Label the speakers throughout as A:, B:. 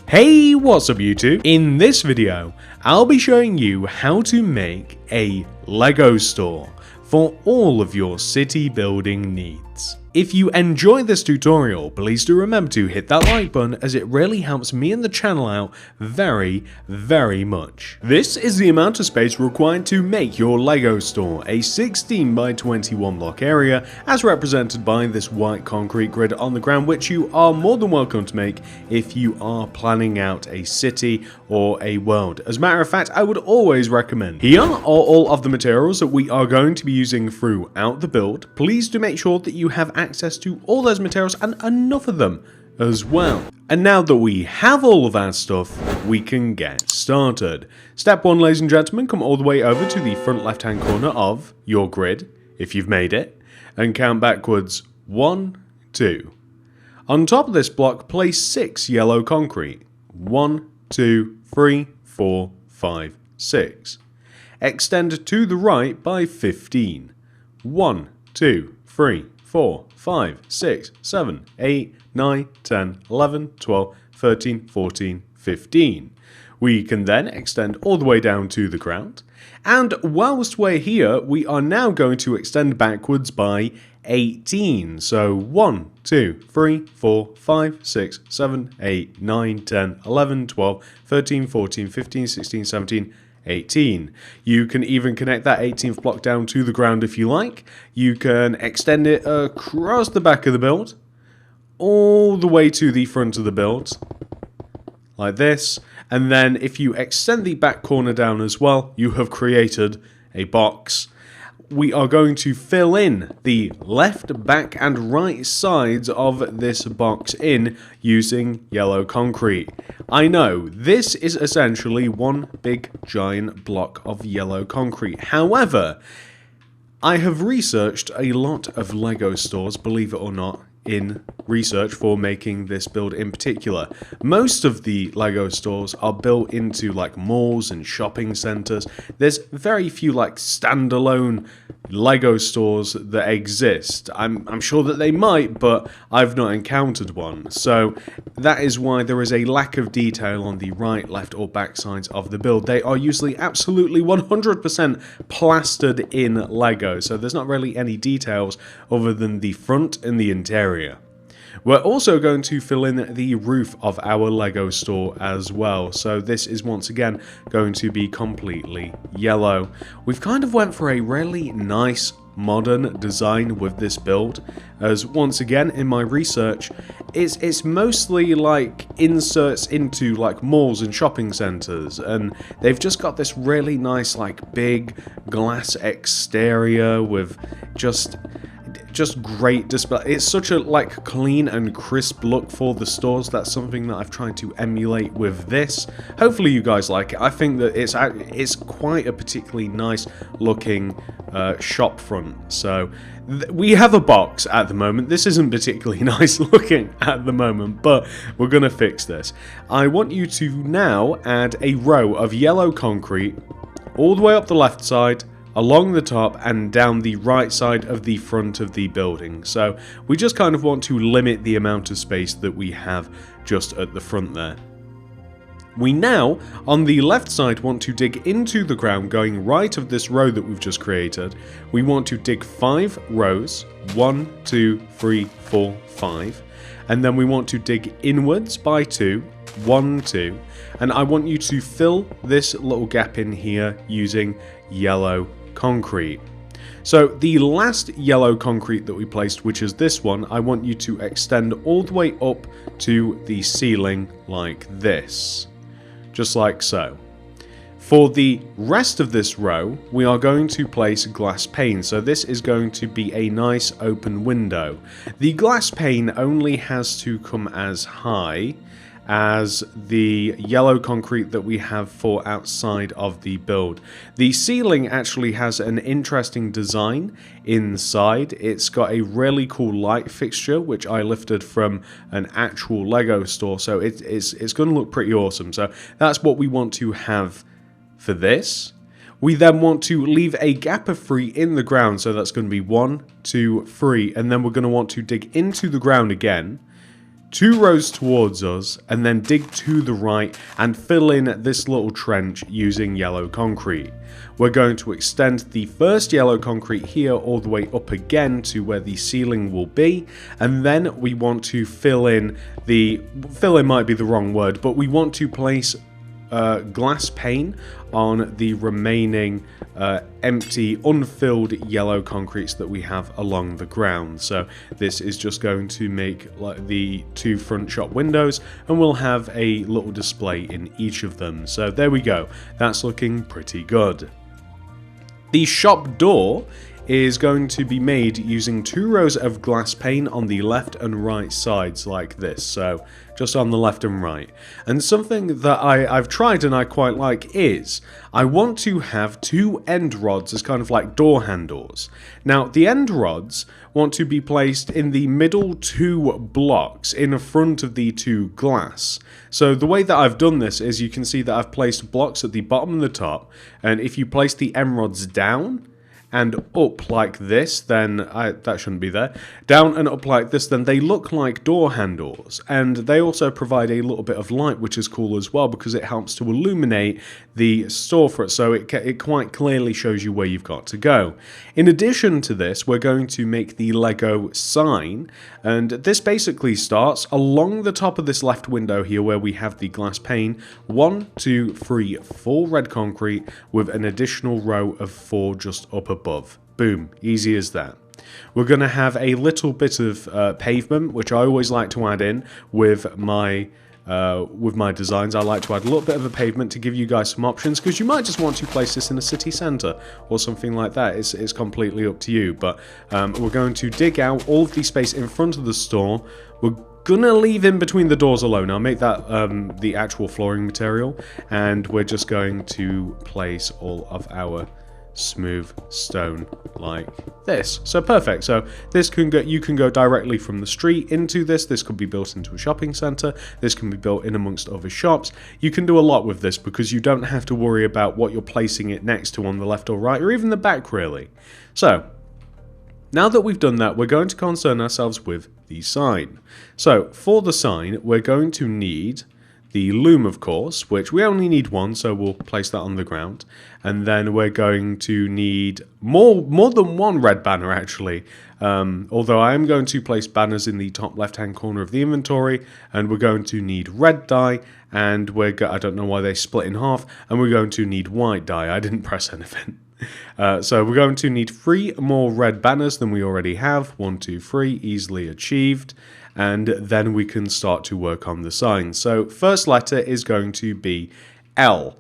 A: Hey, what's up YouTube? In this video, I'll be showing you how to make a Lego store for all of your city building needs. If you enjoy this tutorial, please do remember to hit that like button as it really helps me and the channel out very much. This is the amount of space required to make your Lego store, a 16 by 21 block area as represented by this white concrete grid on the ground, which you are more than welcome to make if you are planning out a city or a world. As a matter of fact, I would always recommend. Here are all of the materials that we are going to be using throughout the build. Please do make sure that you have access to all those materials and enough of them as well. And now that we have all of our stuff, we can get started. Step 1, ladies and gentlemen, come all the way over to the front left hand corner of your grid, if you've made it, and count backwards 1, 2. On top of this block, place 6 yellow concrete. 1, 2, 3, 4, 5, 6. Extend to the right by 15. 1, 2, 3, 4, 5, 6, 7, 8, 9, 10, 11, 12, 13, 14, 15. We can then extend all the way down to the ground. And whilst we're here, we are now going to extend backwards by 18. So 1, 2, 3, 4, 5, 6, 7, 8, 9, 10, 11, 12, 13, 14, 15, 16, 17, 18. You can even connect that 18th block down to the ground if you like. You can extend it across the back of the build, all the way to the front of the build, like this. And then if you extend the back corner down as well, you have created a box. We are going to fill in the left, back and right sides of this box in using yellow concrete. I know, this is essentially one big giant block of yellow concrete. However, I have researched a lot of Lego stores, believe it or not, in research for making this build in particular. Most of the Lego stores are built into like malls and shopping centers. There's very few like standalone Lego stores that exist. I'm sure that they might, but I've not encountered one. So that is why there is a lack of detail on the right, left or back sides of the build. They are usually absolutely 100% plastered in Lego, so there's not really any details other than the front and the interior. We're also going to fill in the roof of our Lego store as well, so this is once again going to be completely yellow. We've kind of went for a really nice modern design with this build, as once again in my research it's mostly like inserts into like malls and shopping centers, and they've just got this really nice like big glass exterior with just great display. It's such a like clean and crisp look for the stores. That's something that I've tried to emulate with this. Hopefully you guys like it. I think that it's quite a particularly nice looking shop front. So we have a box at the moment. This isn't particularly nice looking at the moment, but we're gonna fix this. I want you to now add a row of yellow concrete all the way up the left side, along the top and down the right side of the front of the building. So we just kind of want to limit the amount of space that we have just at the front there. We now, on the left side, want to dig into the ground going right of this row that we've just created. We want to dig 5 rows, 1, 2, 3, 4, 5. And then we want to dig inwards by 2, 1, 2. And I want you to fill this little gap in here using yellow concrete. So the last yellow concrete that we placed, which is this one, I want you to extend all the way up to the ceiling like this. Just like so. For the rest of this row, we are going to place glass pane. So this is going to be a nice open window. The glass pane only has to come as high as the yellow concrete that we have for outside of the build. The ceiling actually has an interesting design inside. It's got a really cool light fixture, which I lifted from an actual Lego store, so it's going to look pretty awesome. So that's what we want to have for this. We then want to leave a gap of 3 in the ground, so that's going to be 1, 2, 3, and then we're going to want to dig into the ground again 2 rows towards us, and then dig to the right and fill in this little trench using yellow concrete. We're going to extend the first yellow concrete here all the way up again to where the ceiling will be, and then we want to fill in might be the wrong word, but we want to place glass pane on the remaining empty, unfilled yellow concretes that we have along the ground. So this is just going to make like the 2 front shop windows, and we'll have a little display in each of them. So there we go. That's looking pretty good. The shop door is going to be made using 2 rows of glass pane on the left and right sides like this, so just on the left and right. And something that I've tried and I quite like is, I want to have 2 end rods as kind of like door handles. Now the end rods want to be placed in the middle 2 blocks in front of the 2 glass. So the way that I've done this is you can see that I've placed blocks at the bottom and the top, and if you place the end rods down and up like this, then that shouldn't be there. Down and up like this, then they look like door handles, and they also provide a little bit of light, which is cool as well because it helps to illuminate the storefront, so it quite clearly shows you where you've got to go. In addition to this, we're going to make the Lego sign, and this basically starts along the top of this left window here where we have the glass pane. 1, 2, 3, 4 red concrete with an additional row of 4 just up above. Boom, easy as that. We're going to have a little bit of pavement, which I always like to add in with my designs. I like to add a little bit of a pavement to give you guys some options, because you might just want to place this in a city centre or something like that. It's completely up to you, but we're going to dig out all of the space in front of the store. We're gonna leave in between the doors alone. I'll make that the actual flooring material, and we're just going to place all of our smooth stone like this. So perfect. So this you can go directly from the street into this. This could be built into a shopping center. This can be built in amongst other shops. You can do a lot with this because you don't have to worry about what you're placing it next to on the left or right, or even the back really. So now that we've done that, we're going to concern ourselves with the sign. So for the sign, we're going to need the loom, of course, which we only need 1, so we'll place that on the ground. And then we're going to need more than 1 red banner, actually. Although I am going to place banners in the top left-hand corner of the inventory, and we're going to need red dye, and I don't know why they split in half, and we're going to need white dye. I didn't press anything. So we're going to need 3 more red banners than we already have. 1, 2, 3, easily achieved. And then we can start to work on the sign. So first letter is going to be L.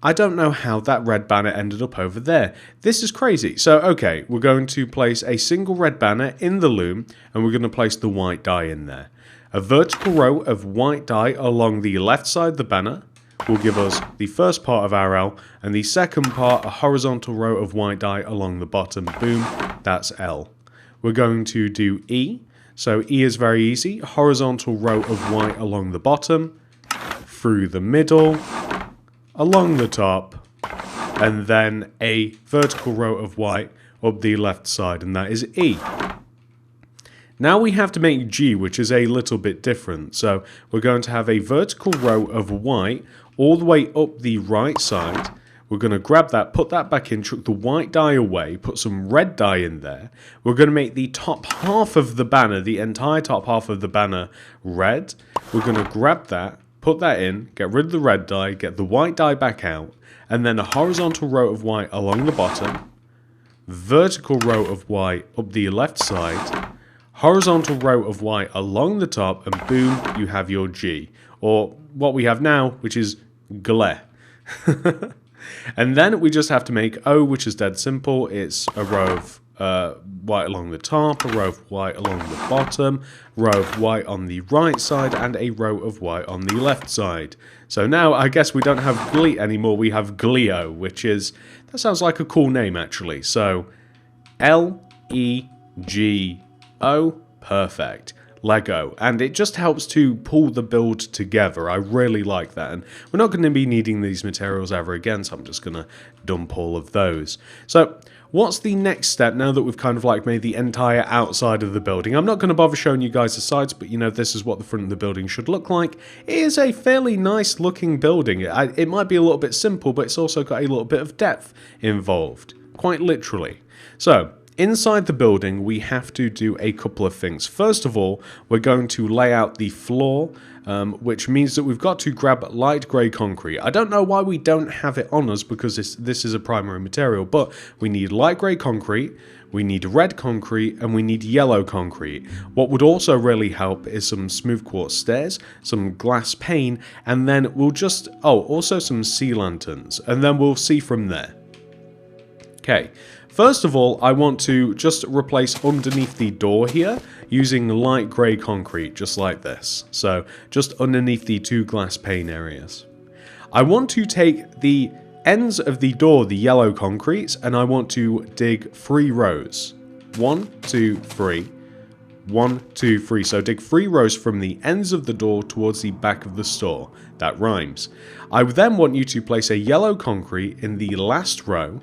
A: I don't know how that red banner ended up over there. This is crazy. So okay, we're going to place a single red banner in the loom, and we're going to place the white dye in there. A vertical row of white dye along the left side of the banner will give us the first part of our L, and the second part a horizontal row of white dye along the bottom. Boom, that's L. We're going to do E. So E is very easy. Horizontal row of white along the bottom, through the middle, along the top, and then a vertical row of white up the left side, and that is E. Now we have to make G, which is a little bit different. So we're going to have a vertical row of white all the way up the right side. We're going to grab that, put that back in, chuck the white dye away, put some red dye in there. We're going to make the top half of the banner, the entire top half of the banner, red. We're going to grab that, put that in, get rid of the red dye, get the white dye back out, and then a horizontal row of white along the bottom, vertical row of white up the left side, horizontal row of white along the top, and boom, you have your G. Or what we have now, which is glare. And then we just have to make O, which is dead simple. It's a row of white along the top, a row of white along the bottom, row of white on the right side, and a row of white on the left side. So now I guess we don't have Glee anymore, we have Gleo, which is, that sounds like a cool name actually. So L-E-G-O, perfect. Lego, and it just helps to pull the build together. I really like that, and we're not going to be needing these materials ever again, so I'm just going to dump all of those. So what's the next step now that we've kind of like made the entire outside of the building? I'm not going to bother showing you guys the sides, but you know, this is what the front of the building should look like. It is a fairly nice looking building. It might be a little bit simple, but it's also got a little bit of depth involved, quite literally. So inside the building, we have to do a couple of things. First of all, we're going to lay out the floor, which means that we've got to grab light grey concrete. I don't know why we don't have it on us, because this is a primary material, but we need light grey concrete, we need red concrete, and we need yellow concrete. What would also really help is some smooth quartz stairs, some glass pane, and then we'll just, also some sea lanterns, and then we'll see from there. Okay. First of all, I want to just replace underneath the door here using light grey concrete, just like this. So just underneath the two glass pane areas. I want to take the ends of the door, the yellow concretes, and I want to dig 3 rows. 1, 2, 3. 1, 2, 3. So dig 3 rows from the ends of the door towards the back of the store. That rhymes. I then want you to place a yellow concrete in the last row.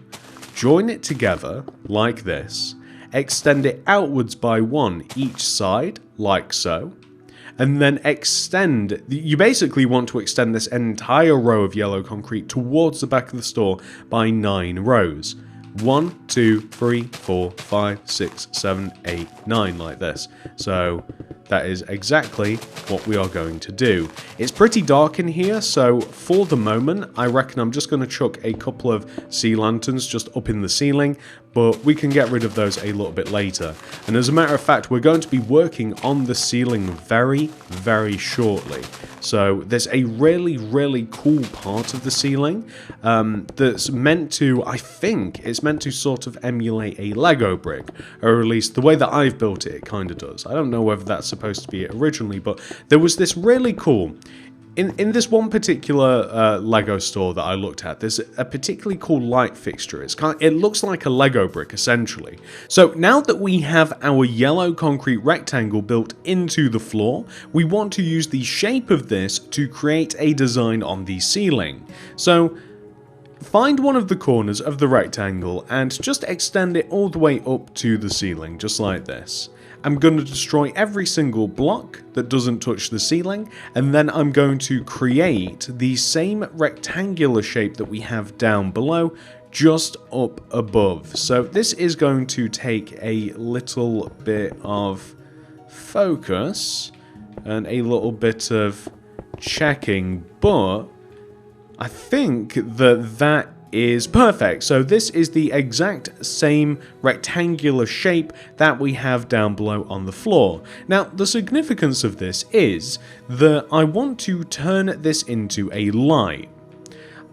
A: Join it together, like this, extend it outwards by 1 each side, like so, and then extend, you basically want to extend this entire row of yellow concrete towards the back of the store by 9 rows. 1, 2, 3, 4, 5, 6, 7, 8, 9, like this. So that is exactly what we are going to do. It's pretty dark in here, so for the moment, I reckon I'm just going to chuck a couple of sea lanterns just up in the ceiling, but we can get rid of those a little bit later. And as a matter of fact, we're going to be working on the ceiling very, very shortly. So there's a really, really cool part of the ceiling that's meant to, I think, it's meant to sort of emulate a Lego brick, or at least the way that I've built it, it kind of does. I don't know whether that's supposed to be it originally, but there was this really cool, in this one particular Lego store that I looked at, there's a particularly cool light fixture. It looks like a Lego brick, essentially. So now that we have our yellow concrete rectangle built into the floor, we want to use the shape of this to create a design on the ceiling. So find one of the corners of the rectangle and just extend it all the way up to the ceiling, just like this. I'm going to destroy every single block that doesn't touch the ceiling, and then I'm going to create the same rectangular shape that we have down below, just up above. So this is going to take a little bit of focus and a little bit of checking, but I think that is perfect. So this is the exact same rectangular shape that we have down below on the floor. Now, the significance of this is that I want to turn this into a light.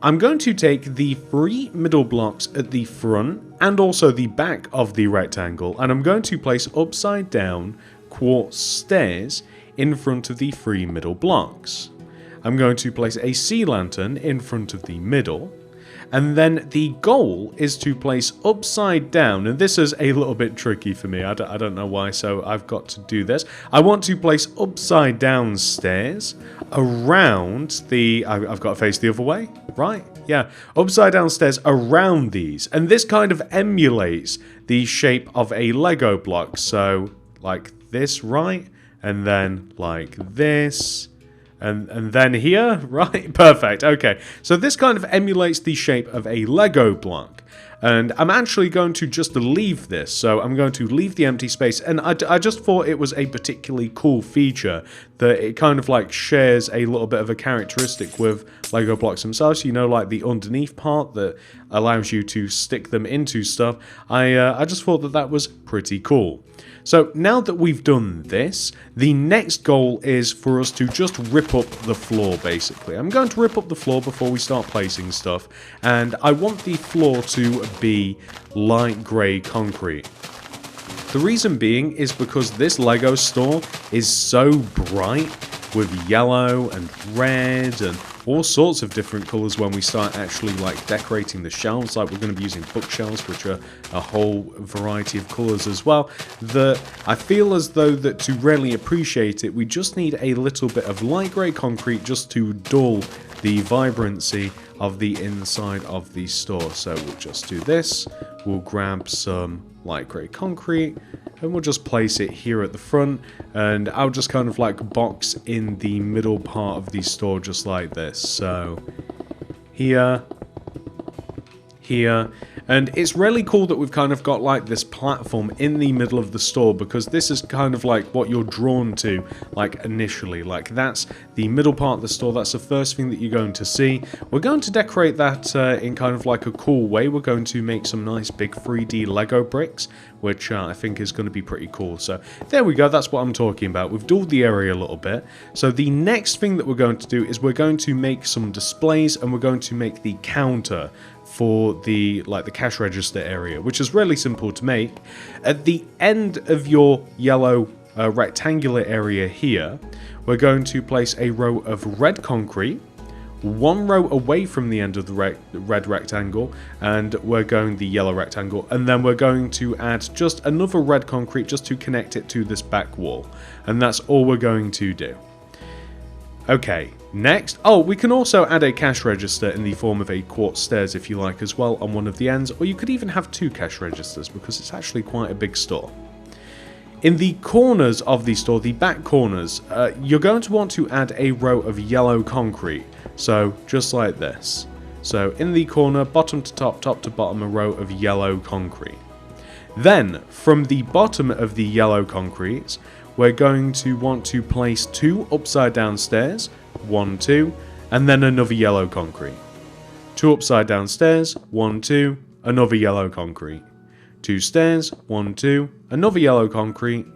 A: I'm going to take the 3 middle blocks at the front and also the back of the rectangle, and I'm going to place upside down quartz stairs in front of the 3 middle blocks. I'm going to place a sea lantern in front of the middle. And then the goal is to place upside down, and this is a little bit tricky for me, I don't know why, so I've got to do this. I want to place upside down stairs around the, I've got to face the other way, right? Yeah, upside down stairs around these, and this kind of emulates the shape of a Lego block, so like this, right? And then like this. And then here, right? Perfect, okay. So this kind of emulates the shape of a Lego block. And I'm actually going to just leave this. So I'm going to leave the empty space. And I just thought it was a particularly cool feature that it kind of like shares a little bit of a characteristic with Lego blocks themselves. You know, like the underneath part that allows you to stick them into stuff. I just thought that was pretty cool. So now that we've done this, the next goal is for us to just rip up the floor, basically. I'm going to rip up the floor before we start placing stuff, and I want the floor to be light grey concrete. The reason being is because this Lego store is so bright with yellow and red and all sorts of different colors when we start actually like decorating the shelves. Like we're going to be using bookshelves, which are a whole variety of colors as well, that I feel as though that to really appreciate it, we just need a little bit of light grey concrete just to dull the vibrancy of the inside of the store. So we'll just do this. We'll grab some light grey concrete and we'll just place it here at the front, and I'll just kind of like box in the middle part of the store just like this. So here, here, and it's really cool that we've kind of got like this platform in the middle of the store, because this is kind of like what you're drawn to like initially. Like that's the middle part of the store, that's the first thing that you're going to see. We're going to decorate that in kind of like a cool way. We're going to make some nice big 3D Lego bricks, which I think is going to be pretty cool. So there we go, that's what I'm talking about. We've dulled the area a little bit. So the next thing that we're going to do is we're going to make some displays, and we're going to make the counter for the cash register area, which is really simple to make. At the end of your yellow rectangular area here, we're going to place a row of red concrete, one row away from the end of the red rectangle, and we're going the yellow rectangle, and then we're going to add just another red concrete just to connect it to this back wall, and that's all we're going to do. Okay, next, we can also add a cash register in the form of a quartz stairs if you like as well on one of the ends, or you could even have two cash registers because it's actually quite a big store. In the corners of the store, the back corners, you're going to want to add a row of yellow concrete. So just like this. So in the corner, bottom to top, top to bottom, a row of yellow concrete. Then from the bottom of the yellow concrete, we're going to want to place two upside down stairs, 1, 2, and then another yellow concrete. Two upside down stairs, 1, 2, another yellow concrete. Two stairs, 1, 2, another yellow concrete.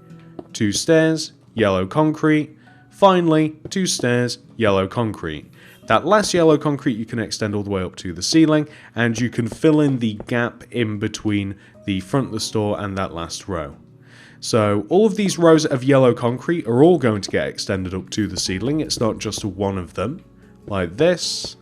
A: Two stairs, yellow concrete. Finally, two stairs, yellow concrete. That last yellow concrete you can extend all the way up to the ceiling, and you can fill in the gap in between the front of the store and that last row. So all of these rows of yellow concrete are all going to get extended up to the ceiling. It's not just one of them, like this.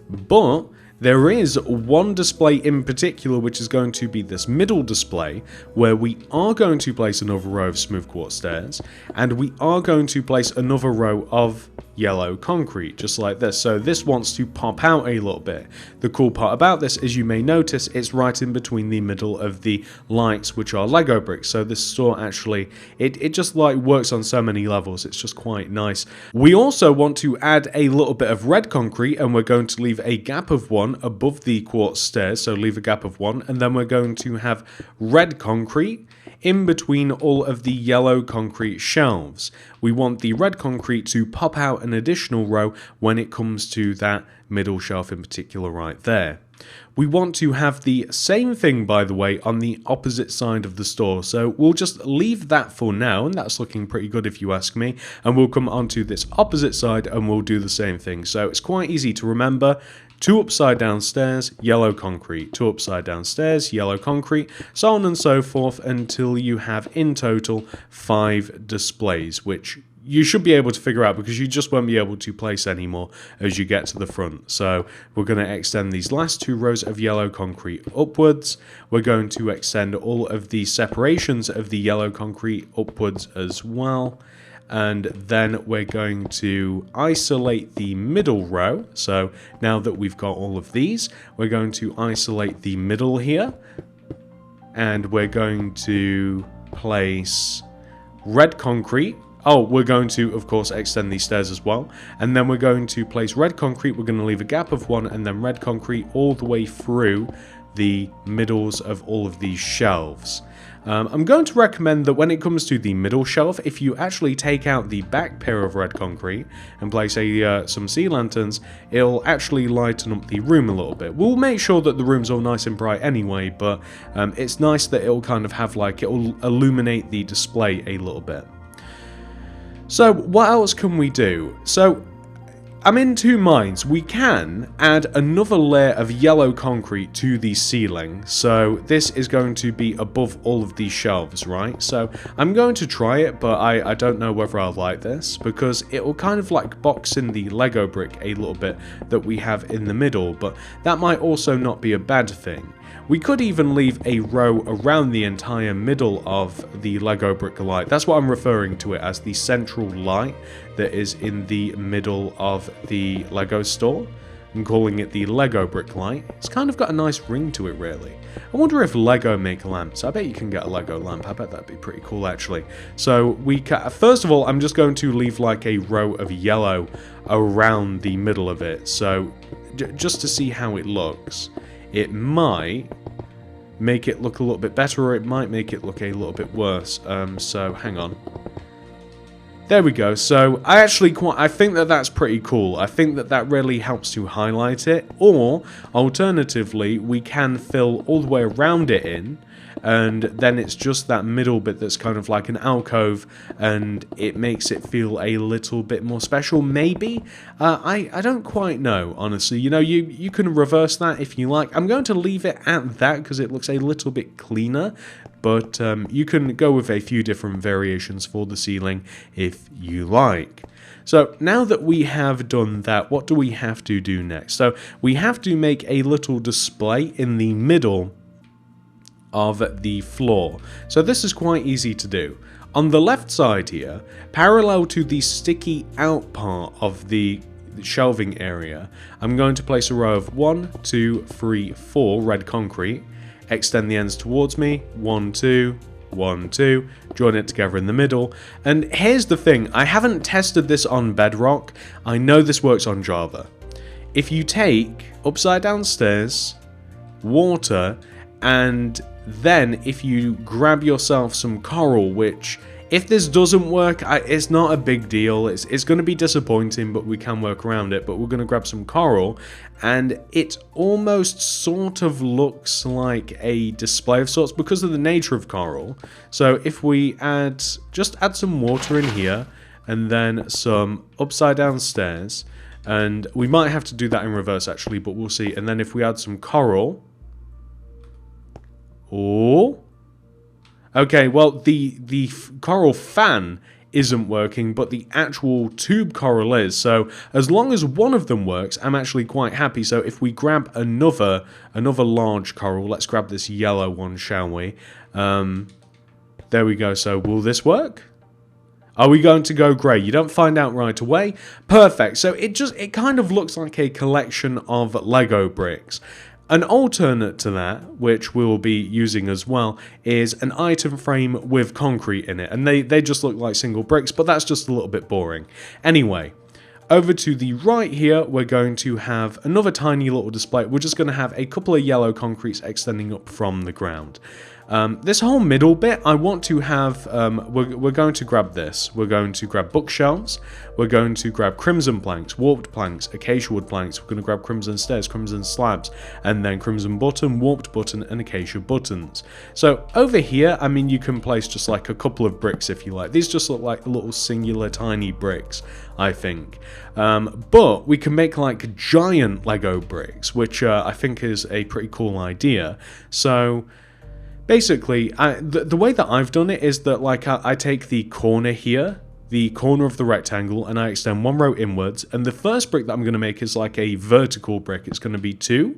A: But there is one display in particular, which is going to be this middle display, where we are going to place another row of smooth quartz stairs, and we are going to place another row of yellow concrete, just like this. So this wants to pop out a little bit. The cool part about this, as you may notice, it's right in between the middle of the lights, which are Lego bricks. So this store actually, it just like works on so many levels. It's just quite nice. We also want to add a little bit of red concrete, and we're going to leave a gap of one above the quartz stairs. So leave a gap of one, and then we're going to have red concrete in between all of the yellow concrete shelves. We want the red concrete to pop out an additional row when it comes to that middle shelf in particular right there. We want to have the same thing, by the way, on the opposite side of the store. So we'll just leave that for now, and that's looking pretty good if you ask me. And we'll come onto this opposite side and we'll do the same thing. So it's quite easy to remember. Two upside down stairs, yellow concrete. Two upside down stairs, yellow concrete. So on and so forth until you have in total 5 displays, which you should be able to figure out because you just won't be able to place anymore as you get to the front. So we're going to extend these last 2 rows of yellow concrete upwards. We're going to extend all of the separations of the yellow concrete upwards as well. And then we're going to isolate the middle row. So now that we've got all of these, we're going to isolate the middle here. And we're going to place red concrete. Oh, we're going to, of course, extend these stairs as well. And then we're going to place red concrete. We're going to leave a gap of 1 and then red concrete all the way through the middles of all of these shelves. I'm going to recommend that when it comes to the middle shelf, if you actually take out the back pair of red concrete and place some sea lanterns, it'll actually lighten up the room a little bit. We'll make sure that the room's all nice and bright anyway, but it's nice that it'll kind of have like, it'll illuminate the display a little bit. So what else can we do? So I'm in two minds. We can add another layer of yellow concrete to the ceiling, so this is going to be above all of these shelves, right? So I'm going to try it, but I don't know whether I'll like this, because it will kind of like box in the Lego brick a little bit that we have in the middle, but that might also not be a bad thing. We could even leave a row around the entire middle of the Lego brick light. That's what I'm referring to it as, the central light that is in the middle of the Lego store. I'm calling it the Lego brick light. It's kind of got a nice ring to it, really. I wonder if Lego make lamps. I bet you can get a Lego lamp. I bet that'd be pretty cool, actually. So we can, first of all, I'm just going to leave like a row of yellow around the middle of it. So just to see how it looks. It might make it look a little bit better, or it might make it look a little bit worse. So hang on. There we go. So I think that that's pretty cool. I think that that really helps to highlight it. Or alternatively, we can fill all the way around it in, and then it's just that middle bit that's kind of like an alcove, and it makes it feel a little bit more special, maybe? I don't quite know, honestly. You know, you can reverse that if you like. I'm going to leave it at that because it looks a little bit cleaner, but you can go with a few different variations for the ceiling if you like. So now that we have done that, what do we have to do next? So we have to make a little display in the middle of the floor. So this is quite easy to do. On the left side here, parallel to the sticky out part of the shelving area, I'm going to place a row of 1, 2, 3, 4 red concrete, extend the ends towards me, 1, 2, 1, 2, join it together in the middle. And here's the thing, I haven't tested this on Bedrock. I know this works on Java. If you take upside down stairs, water, and then if you grab yourself some coral, which if this doesn't work, it's not a big deal. It's going to be disappointing, but we can work around it. But we're going to grab some coral, and it almost sort of looks like a display of sorts because of the nature of coral. So if we just add some water in here, and then some upside down stairs, and we might have to do that in reverse actually, but we'll see. And then if we add some coral. Oh, okay, well, the coral fan isn't working, but the actual tube coral is. So as long as one of them works, I'm actually quite happy. So if we grab another large coral, let's grab this yellow one, shall we? There we go. So will this work? Are we going to go grey? You don't find out right away. Perfect. So it kind of looks like a collection of Lego bricks. An alternate to that, which we'll be using as well, is an item frame with concrete in it. And they just look like single bricks, but that's just a little bit boring. Anyway, over to the right here, we're going to have another tiny little display. We're just going to have a couple of yellow concretes extending up from the ground. This whole middle bit, I want to have, we're going to grab this. We're going to grab bookshelves. We're going to grab crimson planks, warped planks, acacia wood planks. We're going to grab crimson stairs, crimson slabs, and then crimson button, warped button, and acacia buttons. So over here, I mean, you can place just like a couple of bricks if you like. These just look like little singular tiny bricks, I think. But we can make like giant Lego bricks, which I think is a pretty cool idea. So basically, the way that I've done it is that like I take the corner here, the corner of the rectangle, and I extend one row inwards, and the first brick that I'm going to make is like a vertical brick. It's going to be 2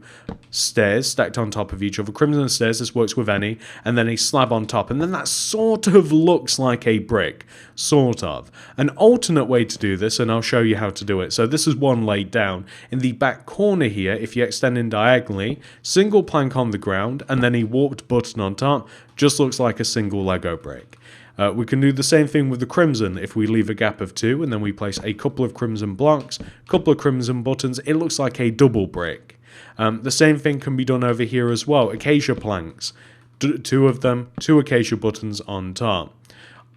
A: stairs stacked on top of each other, crimson stairs, this works with any, and then a slab on top, and then that sort of looks like a brick, sort of. An alternate way to do this, and I'll show you how to do it. So this is one laid down. In the back corner here, if you extend in diagonally, single plank on the ground, and then a warped button on top, just looks like a single Lego brick. We can do the same thing with the crimson. If we leave a gap of 2 and then we place a couple of crimson blocks, a couple of crimson buttons, it looks like a double brick. The same thing can be done over here as well. Acacia planks, 2 of them, 2 acacia buttons on top.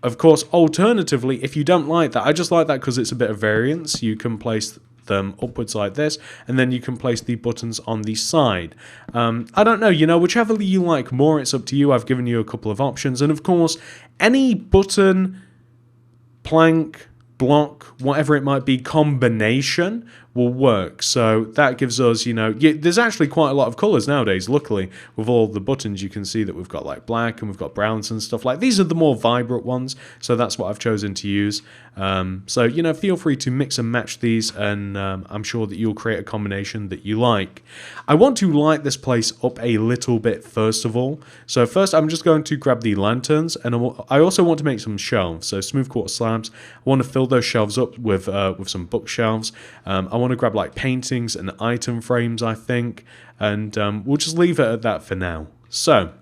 A: Of course, alternatively, if you don't like that, I just like that because it's a bit of variance, you can place them upwards like this, and then you can place the buttons on the side. I don't know, you know, whichever you like more, it's up to you. I've given you a couple of options, and of course, any button, plank, block, whatever it might be, combination will work. So that gives us, you know, there's actually quite a lot of colors nowadays. Luckily, with all the buttons, you can see that we've got like black and we've got browns and stuff like. These are the more vibrant ones, so that's what I've chosen to use. So, you know, feel free to mix and match these, and I'm sure that you'll create a combination that you like. I want to light this place up a little bit first of all. So first, I'm just going to grab the lanterns, and I also want to make some shelves. So smooth quartz slabs. I want to fill those shelves up with some bookshelves. I want to grab like paintings and item frames, I think, and we'll just leave it at that for now. So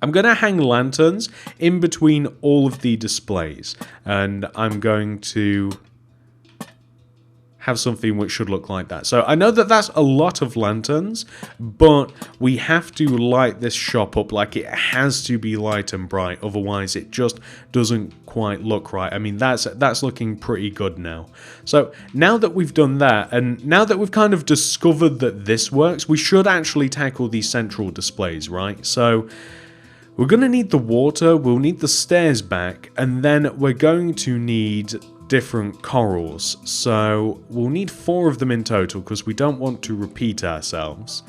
A: I'm going to hang lanterns in between all of the displays, and I'm going to have something which should look like that. So I know that that's a lot of lanterns, but we have to light this shop up. Like, it has to be light and bright, otherwise it just doesn't quite look right. I mean, that's looking pretty good now. So now that we've done that, and now that we've kind of discovered that this works, we should actually tackle these central displays, right? So we're going to need the water, we'll need the stairs back, and then we're going to need different corals. So we'll need 4 of them in total because we don't want to repeat ourselves.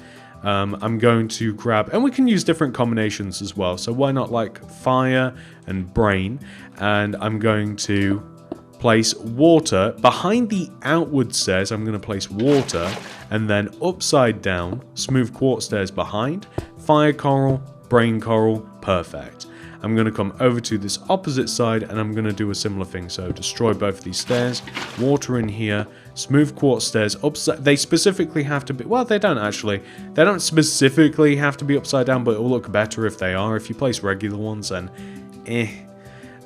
A: I'm going to grab, and we can use different combinations as well, so why not like fire and brain, and I'm going to place water behind the outward stairs. I'm going to place water, and then upside down smooth quartz stairs behind, fire coral, brain coral, perfect. I'm going to come over to this opposite side, and I'm going to do a similar thing. So destroy both of these stairs, water in here, smooth quartz stairs upside. They specifically have to be, well, they don't actually. They don't specifically have to be upside down, but it will look better if they are. If you place regular ones, then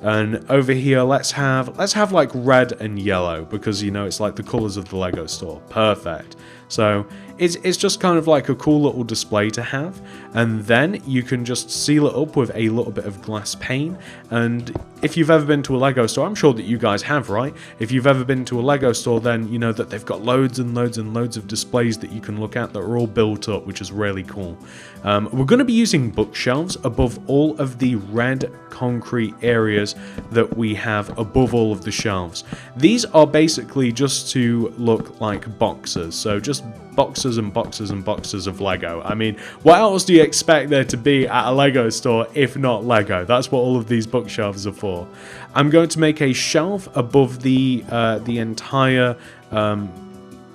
A: And over here, let's have like red and yellow, because, you know, it's like the colors of the Lego store. Perfect. So it's just kind of like a cool little display to have, and then you can just seal it up with a little bit of glass pane. And if you've ever been to a Lego store, I'm sure that you guys have, right? If you've ever been to a Lego store, then you know that they've got loads and loads and loads of displays that you can look at that are all built up, which is really cool. We're going to be using bookshelves above all of the red concrete areas that we have above all of the shelves. These are basically just to look like boxes, so just boxes and boxes and boxes of Lego. I mean, what else do you expect there to be at a Lego store if not Lego? That's what all of these bookshelves are for. I'm going to make a shelf above the entire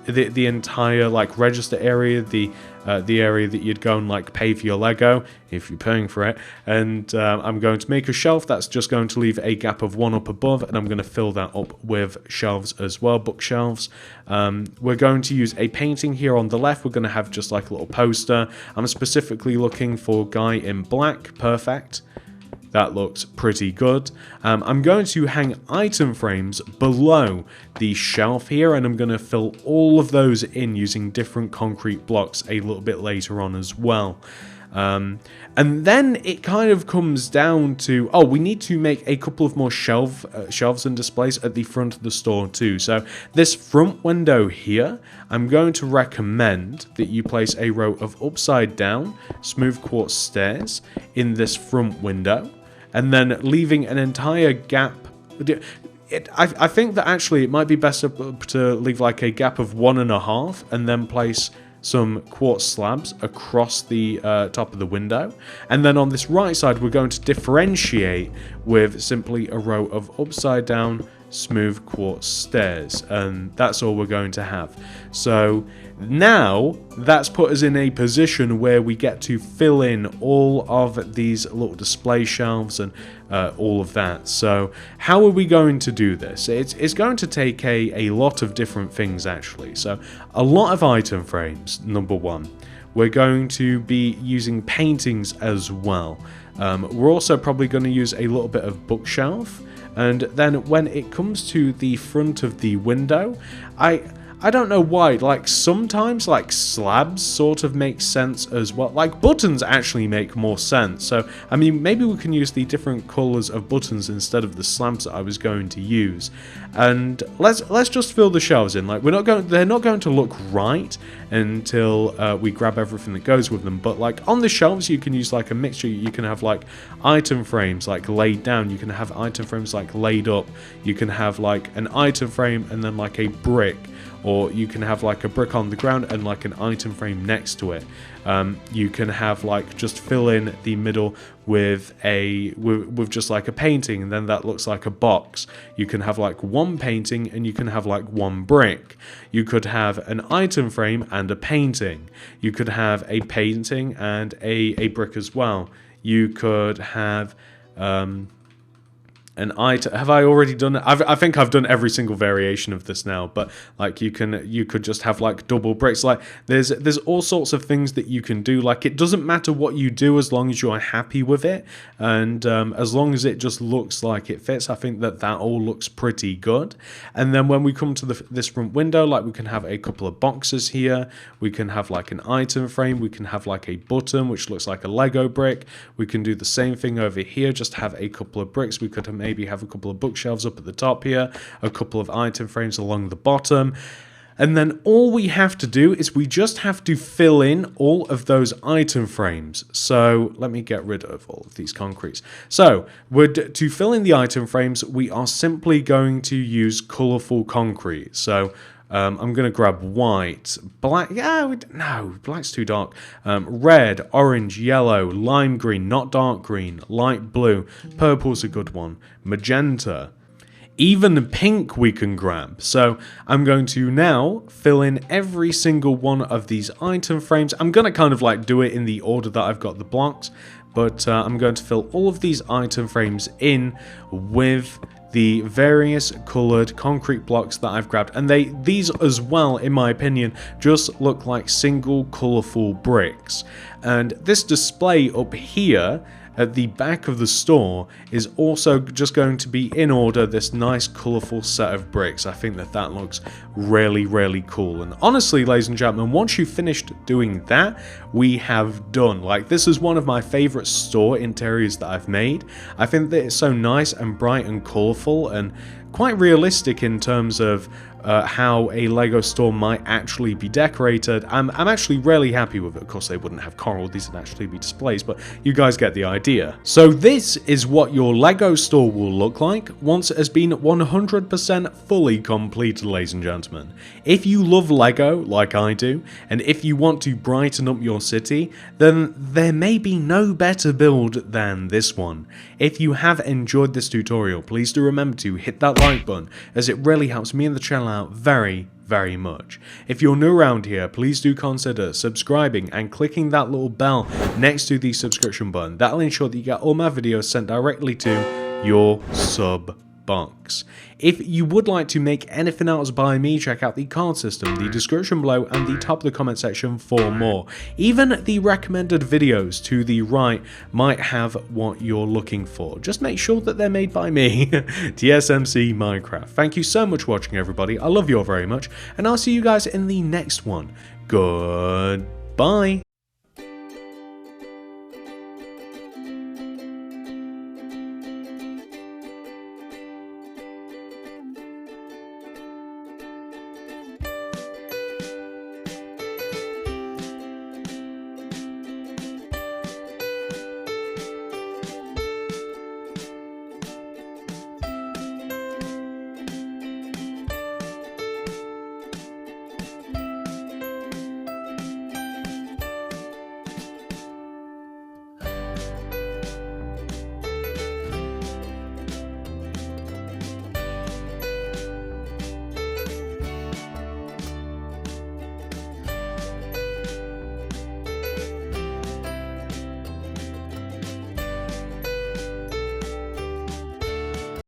A: the entire like register area, the area that you'd go and like pay for your Lego if you're paying for it. And I'm going to make a shelf that's just going to leave a gap of 1 up above, and I'm going to fill that up with shelves as well, bookshelves. We're going to use a painting here on the left. We're going to have just like a little poster. I'm specifically looking for guy in black. Perfect. That looks pretty good. I'm going to hang item frames below the shelf here, and I'm going to fill all of those in using different concrete blocks a little bit later on as well. And then it kind of comes down to, oh, we need to make a couple of more shelves and displays at the front of the store too. So this front window here, I'm going to recommend that you place a row of upside down smooth quartz stairs in this front window, and then leaving an entire gap. I think that actually it might be better to leave like a gap of 1.5 and then place some quartz slabs across the top of the window. And then on this right side, we're going to differentiate with simply a row of upside down smooth quartz stairs, and that's all we're going to have. So now that's put us in a position where we get to fill in all of these little display shelves and all of that. So how are we going to do this? It's going to take a lot of different things actually. So a lot of item frames, number one. We're going to be using paintings as well. We're also probably going to use a little bit of bookshelf. And then when it comes to the front of the window, I I don't know why, like sometimes like slabs sort of make sense as well. Like buttons actually make more sense. So I mean, maybe we can use the different colors of buttons instead of the slabs that I was going to use. And let's just fill the shelves in. Like they're not going to look right until we grab everything that goes with them. But like on the shelves, you can use like a mixture. You can have like item frames like laid down. You can have item frames like laid up. You can have like an item frame and then like a brick. Or you can have like a brick on the ground and like an item frame next to it. You can have like just fill in the middle with just like a painting, and then that looks like a box. You can have like one painting and you can have like one brick. You could have an item frame and a painting. You could have a painting and a brick as well. You could have an item. Have I already done it? I think I've done every single variation of this now, but like you could just have like double bricks. Like there's all sorts of things that you can do. Like it doesn't matter what you do as long as you're happy with it, and as long as it just looks like it fits. I think that all looks pretty good. And then when we come to this front window, like we can have a couple of boxes here. We can have like an item frame. We can have like a button which looks like a Lego brick. We can do the same thing over here. Just have a couple of bricks. We could maybe have a couple of bookshelves up at the top here, a couple of item frames along the bottom, and then all we have to do is we just have to fill in all of those item frames. So let me get rid of all of these concretes. So to fill in the item frames, we are simply going to use colorful concrete. So I'm going to grab white, black, no, black's too dark, red, orange, yellow, lime green, not dark green, light blue, purple's a good one, magenta, even pink we can grab. So I'm going to now fill in every single one of these item frames. I'm going to kind of like do it in the order that I've got the blocks, but I'm going to fill all of these item frames in with the various colored concrete blocks that I've grabbed, and these as well, in my opinion, just look like single colorful bricks. And this display up here at the back of the store is also just going to be in order, this nice colorful set of bricks. I think that looks really, really cool. And honestly, ladies and gentlemen, once you've finished doing that, we have done. Like, this is one of my favorite store interiors that I've made. I think that it's so nice and bright and colorful and quite realistic in terms of how a Lego store might actually be decorated. I'm actually really happy with it. Of course, they wouldn't have coral, these would actually be displays, but you guys get the idea. So this is what your Lego store will look like once it has been 100% fully completed, ladies and gentlemen. If you love Lego like I do, and if you want to brighten up your city, then there may be no better build than this one. If you have enjoyed this tutorial, please do remember to hit that like button, as it really helps me and the channel out very, very much. If you're new around here, please do consider subscribing and clicking that little bell next to the subscription button. That'll ensure that you get all my videos sent directly to your sub box. If you would like to make anything else by me, check out the card system, the description below, and the top of the comment section for more. Even the recommended videos to the right might have what you're looking for. Just make sure that they're made by me. TSMC Minecraft. Thank you so much for watching, everybody. I love you all very much, and I'll see you guys in the next one. Goodbye.